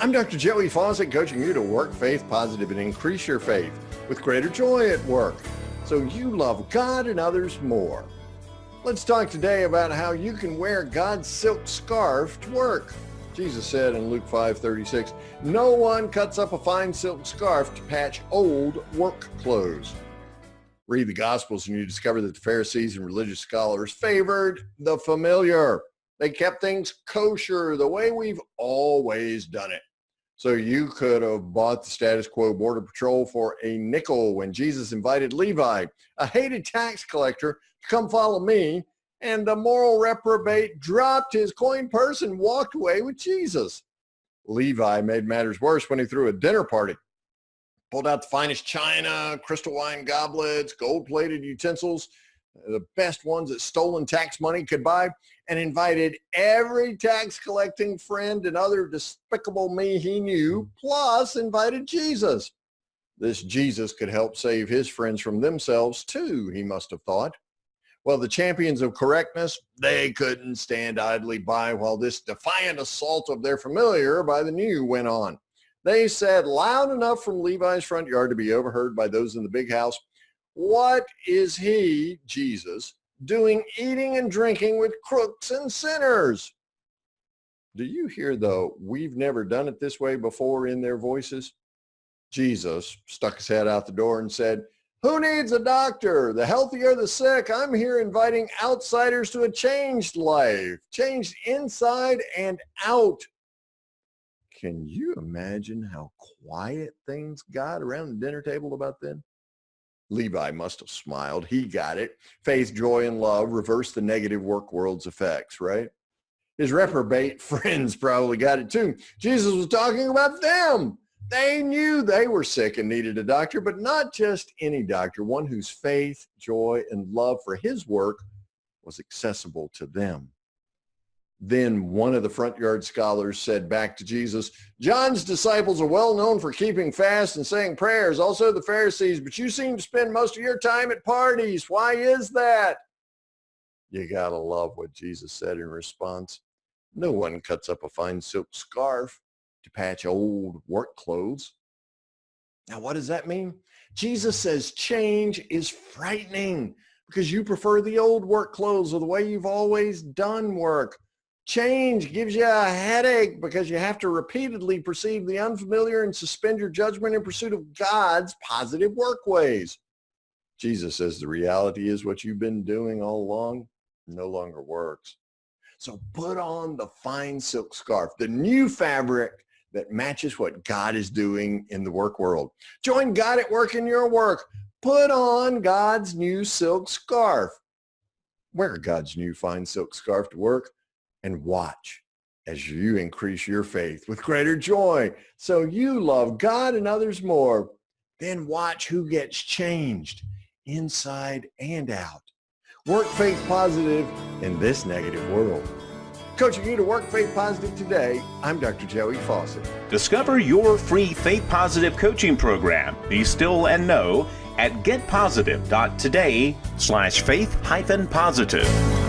I'm Dr. Joey Fawcett, coaching you to work faith positive and increase your faith with greater joy at work so you love God and others more. Let's talk today about how you can wear God's silk scarf to work. Jesus said in Luke 5:36, "No one cuts up a fine silk scarf to patch old work clothes." Read the Gospels and you discover that the Pharisees and religious scholars favored the familiar. They kept things kosher the way we've always done it. So you could have bought the status quo border patrol for a nickel when Jesus invited Levi, a hated tax collector, to come follow me, and the moral reprobate dropped his coin purse and walked away with Jesus. Levi made matters worse when he threw a dinner party, pulled out the finest china, crystal wine goblets, gold-plated utensils, the best ones that stolen tax money could buy, and invited every tax collecting friend and other despicable me he knew, plus invited Jesus. This Jesus could help save his friends from themselves too, he must have thought. Well, the champions of correctness, they couldn't stand idly by while this defiant assault of their familiar by the new went on. They said loud enough from Levi's front yard to be overheard by those in the big house, "What is he, Jesus, doing eating and drinking with crooks and sinners?" Do you hear the "we've never done it this way before" in their voices? Jesus stuck his head out the door and said, "Who needs a doctor? The healthy or the sick? I'm here inviting outsiders to a changed life, changed inside and out." Can you imagine how quiet things got around the dinner table about then? Levi must have smiled. He got it. Faith, joy, and love reverse the negative work world's effects, right? His reprobate friends probably got it too. Jesus was talking about them. They knew they were sick and needed a doctor, but not just any doctor, one whose faith, joy, and love for his work was accessible to them. Then one of the front yard scholars said back to Jesus, "John's disciples are well known for keeping fast and saying prayers, also the Pharisees, but you seem to spend most of your time at parties. Why is that?" You gotta love what Jesus said in response. No one cuts up a fine silk scarf to patch old work clothes. Now, what does that mean? Jesus says change is frightening because you prefer the old work clothes or the way you've always done work. Change gives you a headache because you have to repeatedly perceive the unfamiliar and suspend your judgment in pursuit of God's positive work ways. Jesus says the reality is what you've been doing all along no longer works. So put on the fine silk scarf, the new fabric that matches what God is doing in the work world. Join God at work in your work. Put on God's new silk scarf. Wear God's new fine silk scarf to work and watch as you increase your faith with greater joy so you love God and others more. Then watch who gets changed inside and out. Work faith positive in this negative world. Coaching you to work faith positive today, I'm Dr. Joey Fawcett. Discover your free Faith Positive coaching program, Be Still and Know, at getpositive.today/faith-positive.